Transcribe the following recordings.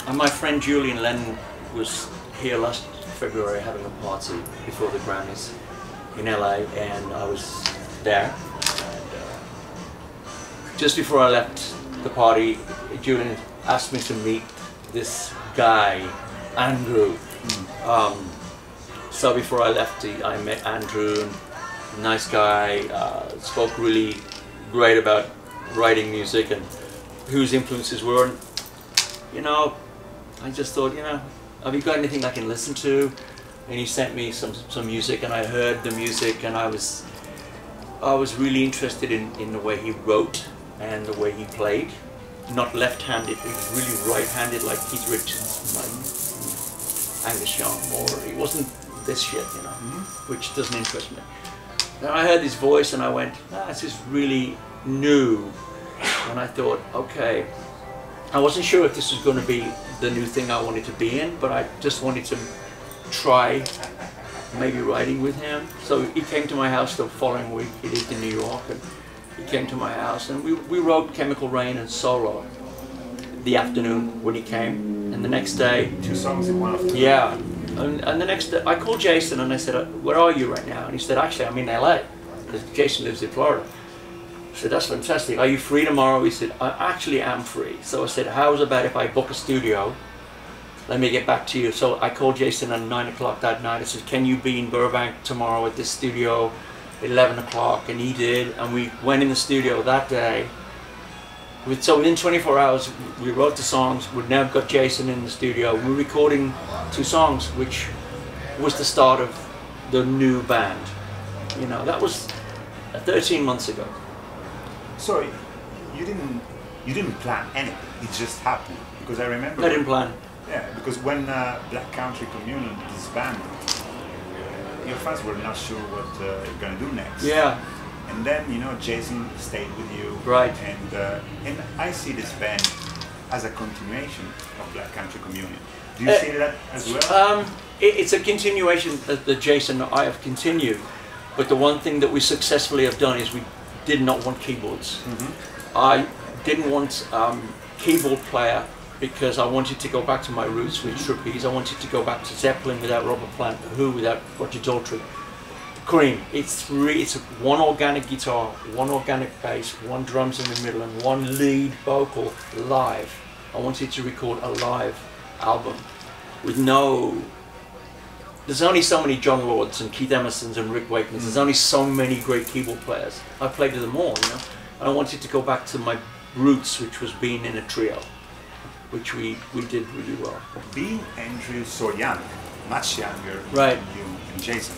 And my friend Julian Lennon was here last February having a party before the Grammys in LA, and I was there. And, just before I left the party, Julian asked me to meet this guy, Andrew. So before I left, I met Andrew, nice guy, spoke really great about writing music and whose influences were. And, you know, I just thought, you know, have you got anything I can listen to? And he sent me some music, and I heard the music, and I was really interested in the way he wrote and the way he played. Not left-handed, he was really right-handed, like Keith Richards, Angus Young, or he wasn't this shit, you know, which doesn't interest me. And I heard his voice and I went, this is really new. And I thought, okay, I wasn't sure if this was going to be the new thing I wanted to be in, but I just wanted to try maybe writing with him. So he came to my house the following week. He lived in New York, and he came to my house, and we wrote Chemical Rain and Solo the afternoon when he came. And the next day, 2 songs in one afternoon. Yeah. And the next day, I called Jason and I said, where are you right now? And he said, actually, I'm in LA, because Jason lives in Florida. I said, that's fantastic. Are you free tomorrow? He said, I actually am free. So I said, how's about if I book a studio? Let me get back to you. So I called Jason at 9 o'clock that night. I said, can you be in Burbank tomorrow at this studio, 11 o'clock? And he did. And we went in the studio that day. So within 24 hours, we wrote the songs. We've now got Jason in the studio. We're recording 2 songs, which was the start of the new band. You know, that was 13 months ago. So you didn't plan anything. It just happened. Because I remember. I didn't plan. Yeah, because when Black Country Communion disbanded, your fans were not sure what you're gonna do next. Yeah. And then, you know, Jason stayed with you. Right. And I see this band as a continuation of Black Country Communion. Do you see that as well? It's a continuation that Jason and I have continued. But the one thing that we successfully have done is we did not want keyboards. I didn't want keyboard player because I wanted to go back to my roots with trapeze. I wanted to go back to Zeppelin without Robert Plant, Who without Roger Daltrey. Cream, it's one organic guitar, one organic bass, one drums in the middle, and one lead vocal live. I wanted to record a live album with there's only so many John Lords and Keith Emersons and Rick Wakemans. There's only so many great keyboard players. I played with them all, you know. And I wanted to go back to my roots, which was being in a trio, which we did really well. Being Andrew so young, much younger right. than you and Jason,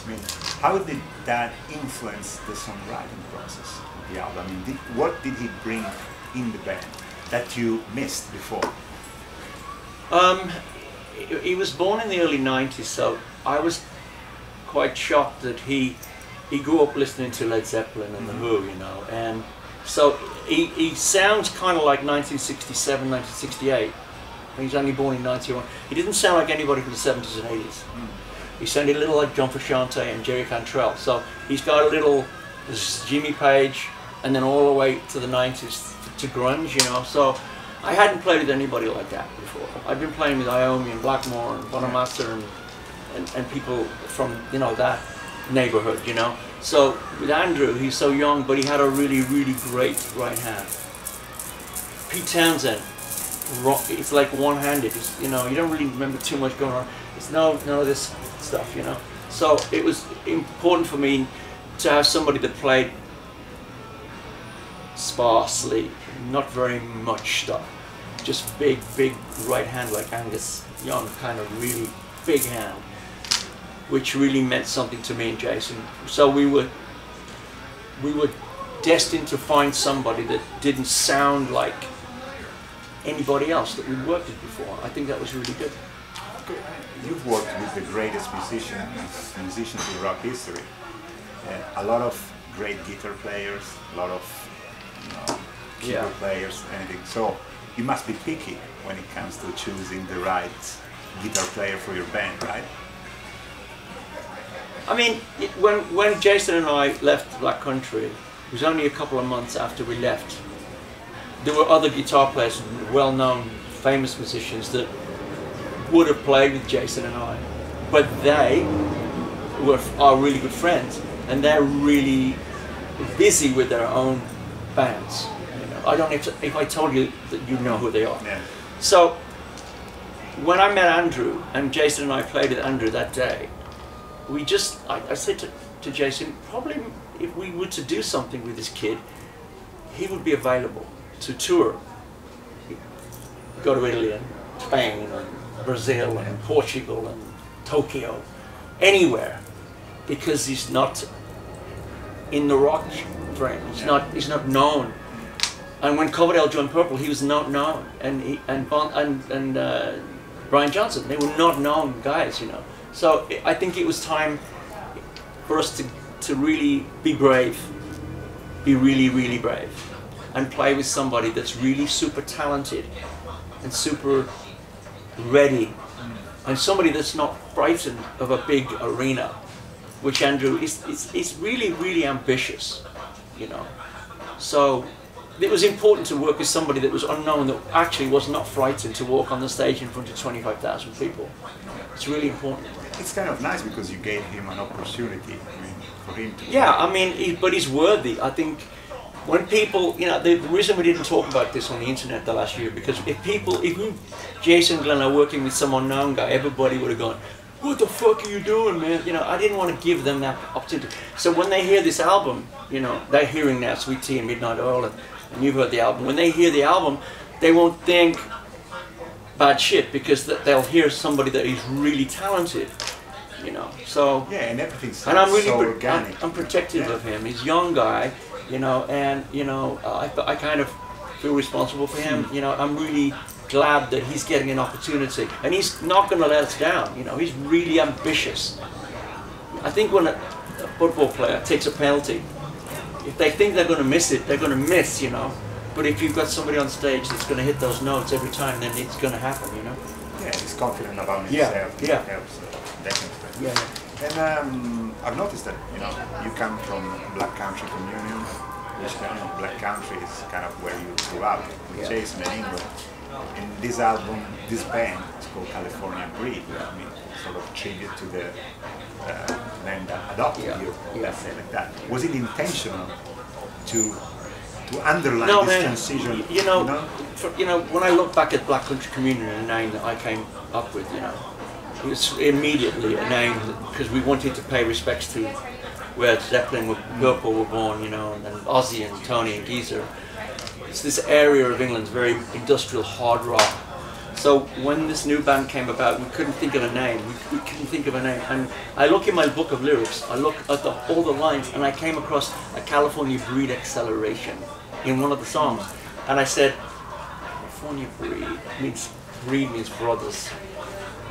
I mean, how did that influence the songwriting process of the album? I mean, what did he bring in the band that you missed before? He was born in the early 90s, so I was quite shocked that he grew up listening to Led Zeppelin and The Who, you know, and so he sounds kind of like 1967, 1968. He's only born in 91. He didn't sound like anybody from the 70s and 80s. He sounded a little like John Frusciante and Jerry Cantrell. So he's got a little Jimmy Page, and then all the way to the 90s to grunge, you know. So I hadn't played with anybody like that before. I'd been playing with Iommi and Blackmore and Bonamassa and people from, you know, that neighborhood, you know. So with Andrew, he's so young, but he had a really, really great right hand. Pete Townsend, it's like one-handed. You know, you don't really remember too much going on. It's none of this stuff, you know. So it was important for me to have somebody that played sparsely, not very much stuff. Just big right hand like Angus Young, kind of really big hand, which really meant something to me and Jason. So we were destined to find somebody that didn't sound like anybody else that we'd worked with before. I think that was really good. You've worked with the greatest musicians in rock history. A lot of great guitar players, a lot of keyboard players, anything. So you must be picky when it comes to choosing the right guitar player for your band, right? I mean, when Jason and I left Black Country, it was only a couple of months after we left. There were other guitar players, well-known famous musicians that would have played with Jason and I, but they are really good friends, and they're really busy with their own bands. You know, I don't know if I told you that you know who they are. Yeah. So when I met Andrew, and Jason and I played with Andrew that day, I said to Jason, probably if we were to do something with this kid, he would be available to tour, go to Italy and Spain and Brazil and Portugal and Tokyo, anywhere, because he's not in the rock frame. He's not known. And when Coverdale joined Purple, he was not known, and Brian Johnson, they were not known guys, you know. So I think it was time for us to really be brave, be really, really brave, and play with somebody that's really super talented and super ready, and somebody that's not frightened of a big arena, which Andrew is really, really ambitious, you know. So it was important to work with somebody that was unknown, that actually was not frightened to walk on the stage in front of 25,000 people. It's really important. It's kind of nice because you gave him an opportunity, I mean, for him to... Yeah, I mean, but he's worthy. I think when people, you know, the reason we didn't talk about this on the internet the last year, because if Jason and Glenn are working with some unknown guy, everybody would have gone, what the fuck are you doing, man? You know, I didn't want to give them that opportunity. So when they hear this album, you know, they're hearing now Sweet Tea and Midnight Oil, and you've heard the album. When they hear the album, they won't think bad shit, because they'll hear somebody that is really talented, you know. So yeah, and everything sounds and I'm really so organic. I'm protective of him. He's a young guy, you know, and you know, I kind of feel responsible for him. You know, I'm really glad that he's getting an opportunity, and he's not going to let us down. You know, he's really ambitious. I think when a football player takes a penalty, if they think they're going to miss it, they're going to miss, you know. But if you've got somebody on stage that's going to hit those notes every time, then it's going to happen, you know. Yeah, he's confident about himself. Yeah. It helps, definitely. Yeah. And I've noticed that, you know, you come from Black Country communion, which, you know, Black Country is kind of where you grew up, with Jason in England. In this album, this band, it's called California Breed. I mean, sort of tribute to the man that adopted you, let's say like that. Was it intentional to underline this transition? You know, when I look back at Black Country Communion, a name that I came up with, you know, it was immediately a name because we wanted to pay respects to where Zeppelin, Purple were born, you know, and Ozzy and Tony and Geezer. It's this area of England's very industrial hard rock. So when this new band came about, we couldn't think of a name. We couldn't think of a name. And I look in my book of lyrics, I look at all the lines, and I came across a California Breed acceleration in one of the songs. And I said, California Breed means brothers.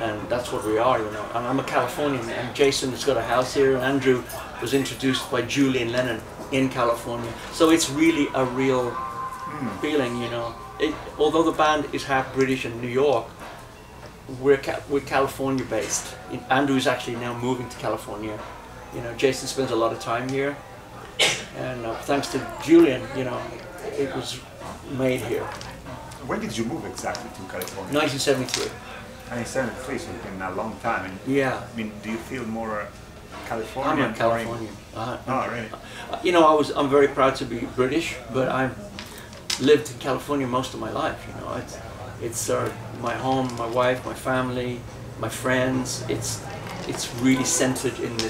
And that's what we are, you know. And I'm a Californian, and Jason has got a house here, and Andrew was introduced by Julian Lennon in California. So it's really a real feeling, you know. Although the band is half British in New York, we're California based. Andrew's actually now moving to California. You know, Jason spends a lot of time here, and thanks to Julian, you know, it was made here. When did you move exactly to California? 1973. 1973, so it's been a long time. And, yeah. I mean, do you feel more Californian? I'm a Californian. Oh, really? You know, I'm very proud to be British, but I've lived in California most of my life. You know, it's my home, my wife, my family, my friends. It's really centered in LA.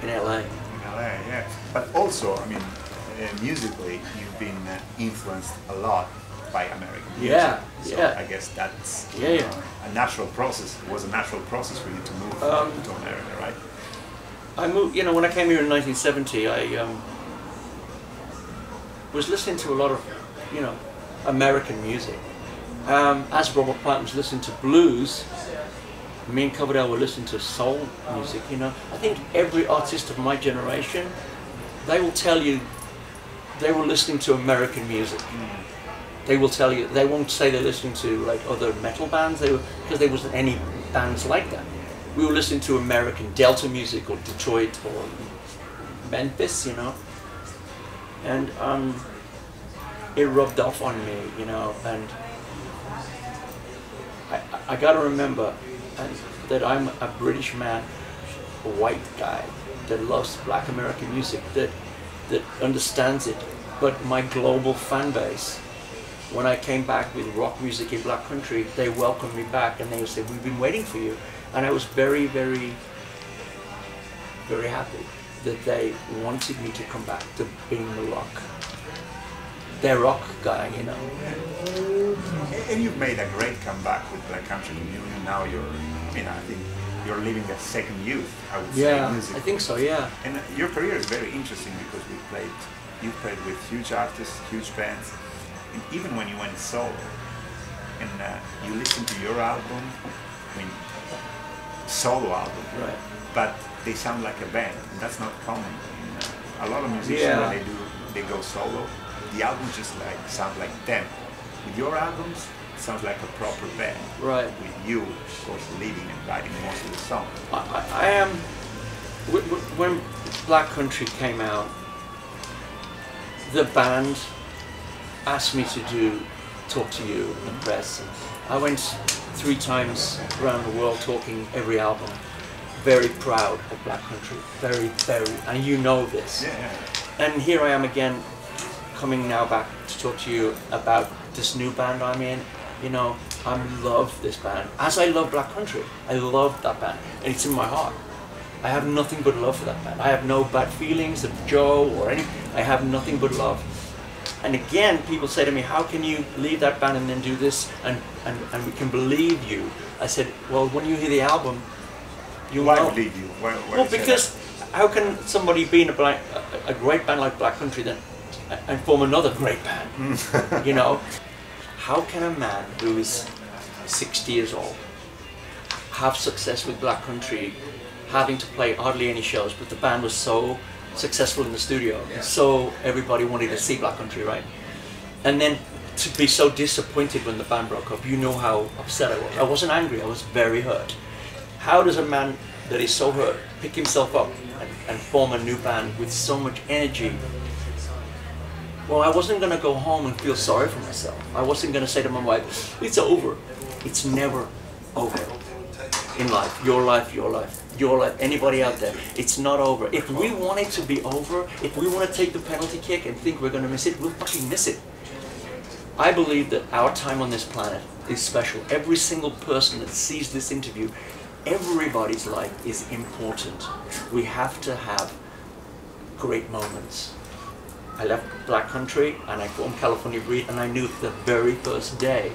In LA, yeah. But also, I mean, musically, you've been influenced a lot by American music. Yeah, so yeah. I guess that's a natural process. It was a natural process for you to move to America, right? I moved. You know, when I came here in 1970, I was listening to a lot of, you know, American music. As Robert Plant was listening to blues, me and Coverdale were listening to soul music. You know, I think every artist of my generation, they will tell you they were listening to American music. They will tell you, they won't say they're listening to like other metal bands, because there wasn't any bands like that. We were listening to American Delta music or Detroit or Memphis, you know, and it rubbed off on me, you know, and I got to remember that I'm a British man, a white guy that loves Black American music, that understands it. But my global fan base, when I came back with rock music in Black Country, they welcomed me back and they said, "We've been waiting for you." And I was very, very, very happy that they wanted me to come back to being the rock. Their rock guy, you know. And you've made a great comeback with Black Country. Now you're, I mean, I think you're living a second youth, I would say. Yeah, I think so, yeah. And your career is very interesting because you've played with huge artists, huge bands, and even when you went solo, and you listen to your album, I mean, solo album, right? But they sound like a band, and that's not common. A lot of musicians, when they go solo, the albums just sound like them. With your albums, it sounds like a proper band. Right. With you, of course, leading and writing most of the songs. I am. When Black Country came out, the band asked me to talk to you in the press. I went 3 times around the world talking every album. Very proud of Black Country. Very, very, and you know this. Yeah. And here I am again, coming now back to talk to you about this new band I'm in. You know, I love this band. As I love Black Country, I love that band, and it's in my heart. I have nothing but love for that band. I have no bad feelings of Joe or any. I have nothing but love. And again, people say to me, "How can you leave that band and then do this? And we can believe you." I said, "Well, when you hear the album, you Why know." believe you? Why Well, because how can somebody be in a great band like Black Country then and form another great band? You know, how can a man who is 60 years old have success with Black Country, having to play hardly any shows, but the band was so successful in the studio, so everybody wanted to see Black Country, right? And then to be so disappointed when the band broke up, you know how upset I was. I wasn't angry, I was very hurt. How does a man that is so hurt pick himself up and form a new band with so much energy? Well, I wasn't going to go home and feel sorry for myself. I wasn't going to say to my wife, "It's over." It's never over in life. Your life, your life, your life. Anybody out there, it's not over. If we want it to be over, if we want to take the penalty kick and think we're going to miss it, we'll fucking miss it. I believe that our time on this planet is special. Every single person that sees this interview, everybody's life is important. We have to have great moments. I left Black Country and I formed California Breed, and I knew the very first day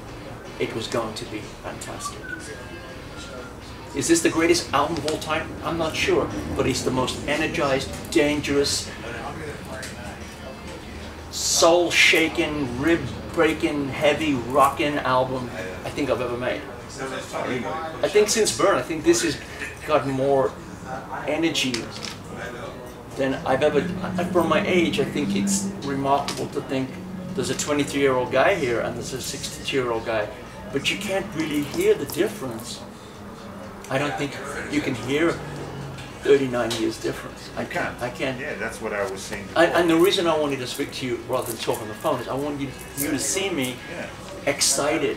it was going to be fantastic. Is this the greatest album of all time? I'm not sure, but it's the most energized, dangerous, soul-shaking, rib-breaking, heavy, rockin' album I think I've ever made. I think since Burn, I think this has got more energy than I've ever. For my age, I think it's remarkable to think there's a 23-year-old guy here and there's a 62-year-old guy, but you can't really hear the difference. I don't think you can hear 39 years difference. I can't. Yeah, that's what I was saying. And the reason I wanted to speak to you rather than talk on the phone is I want you to see me excited.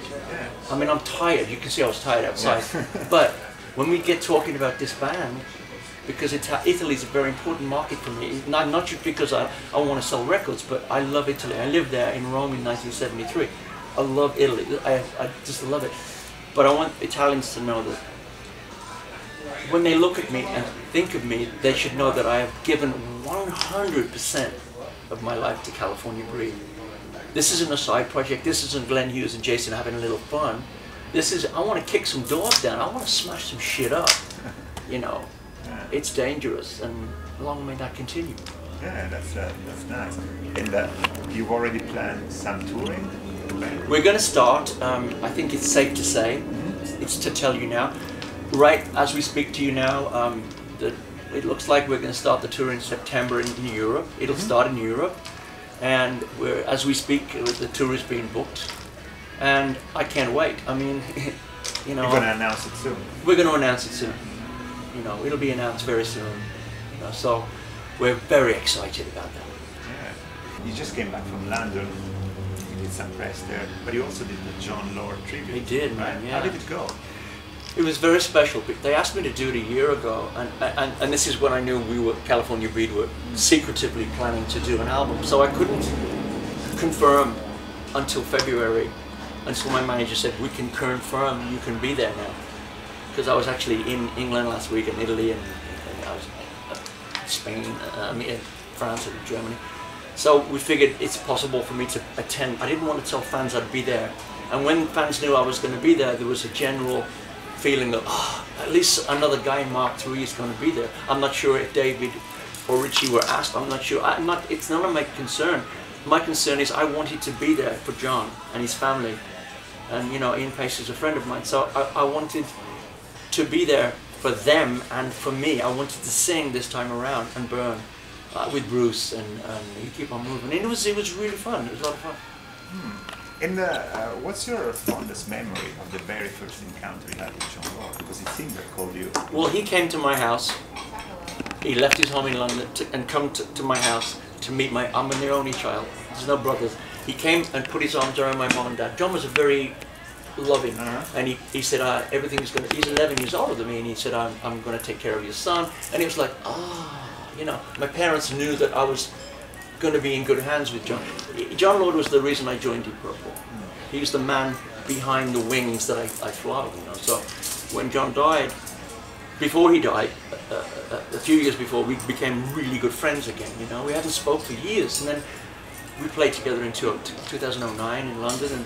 I mean, I'm tired. You can see I was tired outside. But when we get talking about this band, because Italy is a very important market for me, not just because I want to sell records, but I love Italy. I lived there in Rome in 1973. I love Italy. I just love it. But I want Italians to know that when they look at me and think of me, they should know that I have given 100% of my life to California Breed. This isn't a side project. This isn't Glenn Hughes and Jason having a little fun. This is, I want to kick some doors down. I want to smash some shit up. You know, it's dangerous, and long may that continue. Yeah, that's nice. And you've already planned some touring? We're going to start, I think it's safe to say, it's to tell you now, right as we speak to you now, it looks like we're going to start the tour in September in Europe. It'll start in Europe, and as we speak, the tour is being booked, and I can't wait. I mean, you know, you're going to announce it soon. We're going to announce it soon. You know, it'll be announced very soon. You know, so we're very excited about that. Yeah. You just came back from London. did some press there, but you also did the John Lord tribute. He did, right? man, yeah. How did it go? It was very special. They asked me to do it a year ago, and this is when I knew we were, California Breed were secretively planning to do an album. So I couldn't confirm until February, until my manager said, we can confirm you can be there now. Because I was actually in England last week, and Italy, and I was in Spain, in France and Germany. So we figured it's possible for me to attend. I didn't want to tell fans I'd be there. And when fans knew I was going to be there was a general feeling that, oh, at least another guy in Mark III is going to be there. I'm not sure if David or Richie were asked. I'm not sure. It's none of my concern. My concern is I wanted to be there for John and his family. And, you know, Ian Pace is a friend of mine. So I wanted to be there for them and for me. I wanted to sing this time around and burn with Bruce and You Keep On Moving. And it was really fun. It was a lot of fun. And what's your fondest memory of the very first encounter you had with John Lord? Because it seemed that called you. Well, he came to my house. He left his home in London and come to my house to meet I'm the only child. There's no brothers. He came and put his arms around my mom and dad. John was a very loving, and he said, everything's going to, he's 11 years older than me, and he said, I'm going to take care of your son. And it was like, you know, my parents knew that I was going to be in good hands with John. John Lord was the reason I joined Deep Purple. He was the man behind the wings that I fly, you know. So when John died, before he died, a few years before, we became really good friends again, you know. We hadn't spoke for years, and then we played together in 2009 in London, and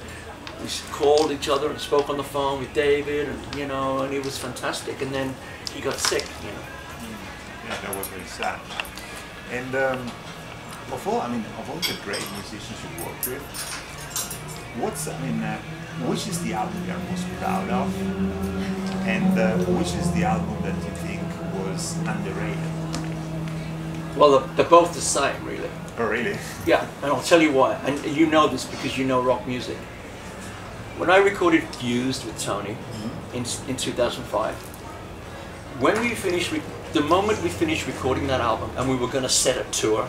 we called each other and spoke on the phone with David, and you know, and it was fantastic. And then he got sick, you know. Yeah, that was very sad. And of all the great musicians you worked with, which is the album you're most proud of, and which is the album that you think was underrated? Well, they're both the same, really. Oh, really? Yeah, and I'll tell you why. And you know this because you know rock music. When I recorded Fused with Tony in 2005, when we finished, the moment we finished recording that album and we were going to set a tour,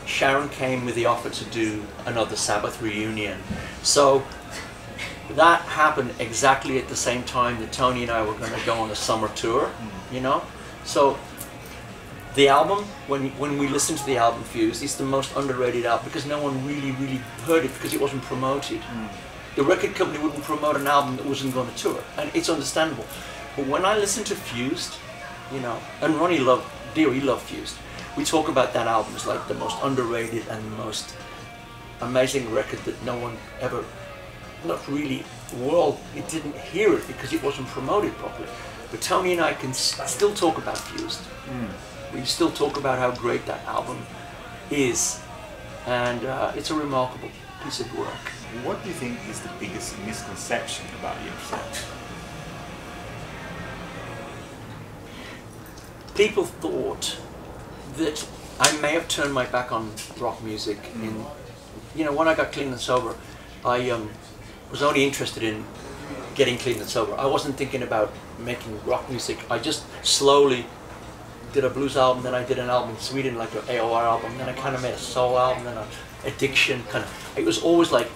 Sharon came with the offer to do another Sabbath reunion. So that happened exactly at the same time that Tony and I were going to go on a summer tour, you know? So the album, when we listened to the album Fused, it's the most underrated album because no one really heard it because it wasn't promoted. The record company wouldn't promote an album that wasn't going to tour, and it's understandable. But when I listen to Fused, you know, and Ronnie he loved Fused. We talk about that album as like the most underrated and the most amazing record that no one ever, not really, it didn't hear it because it wasn't promoted properly. But Tony and I can still talk about Fused. We still talk about how great that album is, and it's a remarkable piece of work. What do you think is the biggest misconception about yourself? People thought that I may have turned my back on rock music you know, when I got clean and sober, I was only interested in getting clean and sober. I wasn't thinking about making rock music. I just slowly did a blues album, then I did an album in Sweden, like an AOR album, then I kind of made a soul album, then an addiction kind of. It was always like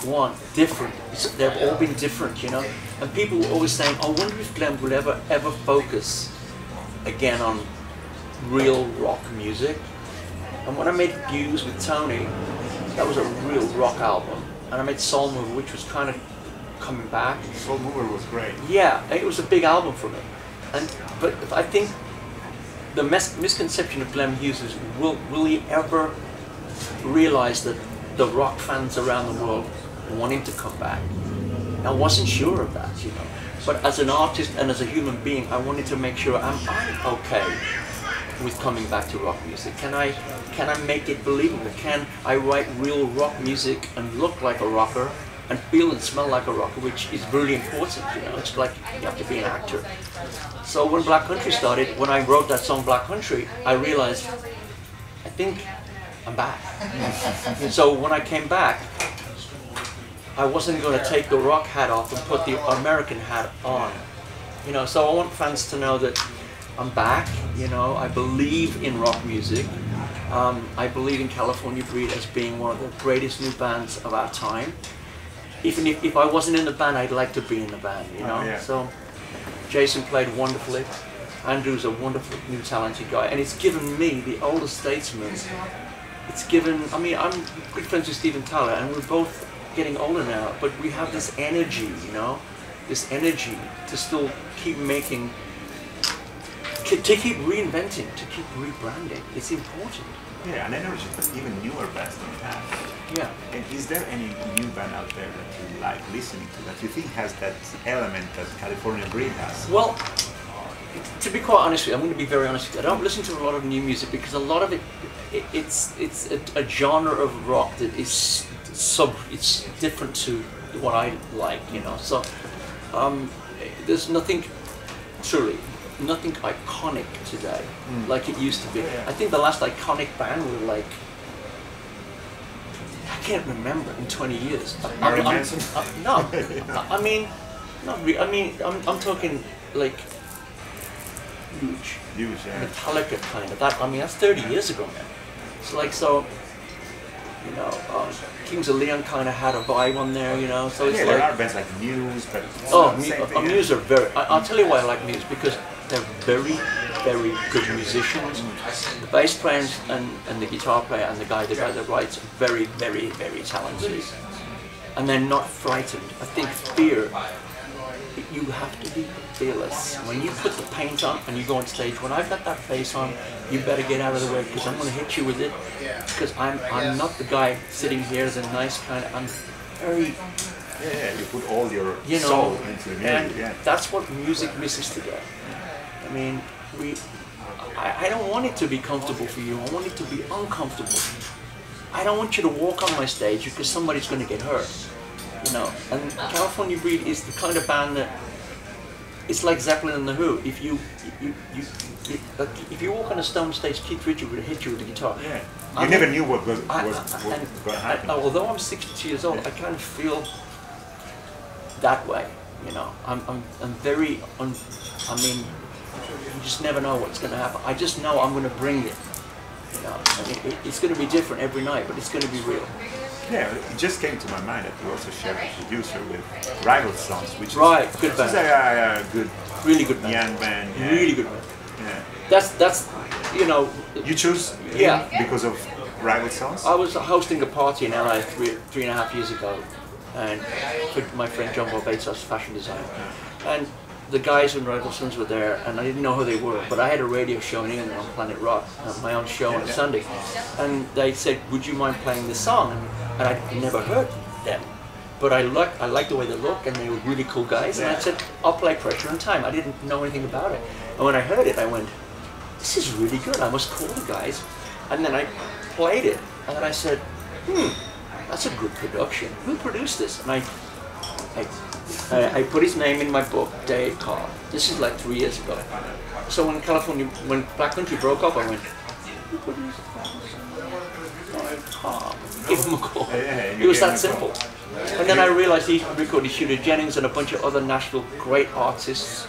one different. They've all been different, you know. And people were always saying, "I wonder if Glenn will ever focus again on real rock music." And when I made Fuse with Tony, that was a real rock album. And I made Soul Mover, which was kind of coming back. Soul Mover was great. Yeah, it was a big album for me. But I think the misconception of Glenn Hughes is, will he ever realize that the rock fans around the world want him to come back? I wasn't sure of that, you know. But as an artist and as a human being, I wanted to make sure I'm okay with coming back to rock music. Can I make it believable? Can I write real rock music and look like a rocker and feel and smell like a rocker, which is really important, you know. It's like you have to be an actor. So when Black Country started, when I wrote that song Black Country, I realized, I think I'm back. And so when I came back, I wasn't going to take the rock hat off and put the American hat on. You know, so I want fans to know that I'm back, you know, I believe in rock music, I believe in California Breed as being one of the greatest new bands of our time. Even if I wasn't in the band, I'd like to be in the band, you know. Yeah. So Jason played wonderfully. Andrew's a wonderful, new, talented guy, and it's given me, the older statesman, it's given. I mean, I'm good friends with Steven Tyler, and we're both getting older now, but we have this energy, you know, this energy to still keep making, to keep reinventing, to keep rebranding. It's important. Yeah, an energy that even newer bands don't have. Yeah. And is there any new band out there that you like listening to that you think has that element that California Breed has? Well, to be quite honest with you, I'm going to be very honest with you. I don't listen to a lot of new music because a lot of it's a genre of rock that is it's different to what I like, you know. So there's nothing, truly, nothing iconic today like it used to be. I think the last iconic band were like, I can't remember in 20 years. No, I mean, not really. I mean, I'm talking like huge, yeah. Metallica kind of. That, I mean, that's 30 years ago now. It's like, so, you know, Kings of Leon kind of had a vibe on there, you know. So it's yeah, like, there are bands like Muse, but Muse are very. I'll tell you why I like Muse, because they're very, very good musicians. The bass player and the guitar player and the guy that writes are very, very, very talented, and they're not frightened. I think fear. You have to be fearless. When you put the paint on and you go on stage, when I've got that face on, you better get out of the way because I'm going to hit you with it. Because I'm not the guy sitting here, the nice kind of. I'm very. Yeah, you put all your you know, soul into the music. And yeah. that's what music misses today. I mean, I don't want it to be comfortable for you. I want it to be uncomfortable. I don't want you to walk on my stage because somebody's going to get hurt. You know, and California Breed is the kind of band that it's like Zeppelin and the Who. If you walk on a stone stage, Keith Richards would hit you with the guitar. Yeah, you never knew what was going to happen. Although I'm 62 years old, I kind of feel that way. You know, I'm very. I mean, you just never know what's going to happen. I just know I'm going to bring it. You know, I mean, it's going to be different every night, but it's going to be real. Yeah, it just came to my mind that you also share a producer with Rival Sons, which is, good band. A good, really good band. Young band. Yeah. Really good band. Yeah. That's you know. You choose him because of Rival Sons? I was hosting a party in LA 3.5 years ago, and with my friend John Barbatos, fashion designer, and the guys in Rival Sons were there, and I didn't know who they were, but I had a radio show in England on Planet Rock, my own show on a Sunday, and they said, would you mind playing this song? And I'd never heard them, but I liked the way they look, and they were really cool guys, and I said, I'll play Pressure and Time. I didn't know anything about it, and when I heard it, I went, this is really good, I must call the guys, and then I played it, and then I said, that's a good production, who produced this? And I put his name in my book, Dave Cobb. This is like 3 years ago. So when Black Country broke up, I went, who produced Dave Cobb? Give him a call. It was that simple. And then I realized he recorded Shooter Jennings and a bunch of other Nashville great artists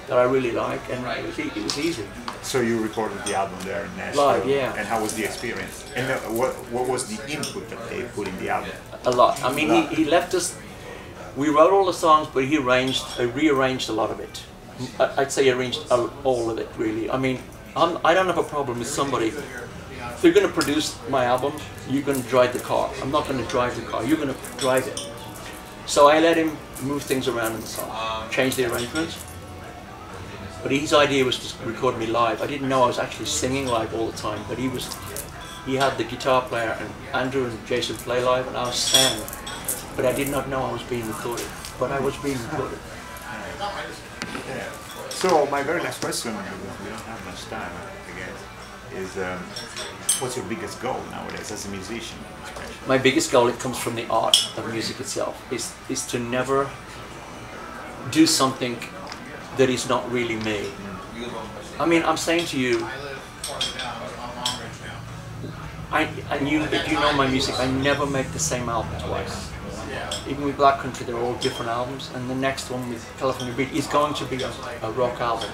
that I really like, and it was easy. So you recorded the album there in Nashville? Live, yeah. And how was the experience? And what was the input that they put in the album? A lot. I mean, he left us. We wrote all the songs, but he rearranged a lot of it. I'd say he arranged all of it, really. I mean, I don't have a problem with somebody. If they're going to produce my album, you're going to drive the car. I'm not going to drive the car. You're going to drive it. So I let him move things around in the song, change the arrangements. But his idea was to record me live. I didn't know I was actually singing live all the time, but he had the guitar player, and Andrew and Jason play live, and I was sang. But I did not know I was being recorded. But I was being recorded. Yeah. So my very last question, because we don't have much time, I guess, is what's your biggest goal nowadays as a musician? Especially? My biggest goal, it comes from the art of music itself, is to never do something that is not really me. I mean, I'm saying to you, if you know my music, I never make the same album twice. Even with Black Country, they're all different albums, and the next one with California Breed is going to be a rock album.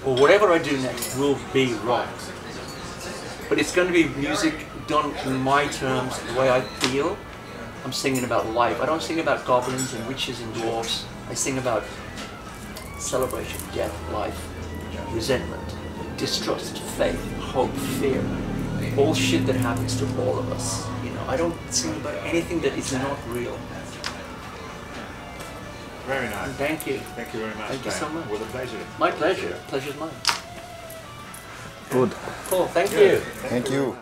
Or whatever I do next will be rock. But it's going to be music done in my terms, the way I feel. I'm singing about life. I don't sing about goblins and witches and dwarfs. I sing about celebration, death, life, resentment, distrust, faith, hope, fear. All shit that happens to all of us. You know, I don't sing about anything that is not real. Very nice. Thank you. Thank you very much. Thank you so much. It was a pleasure. My pleasure. Pleasure's mine. Good. Cool. Thank you. Thank you.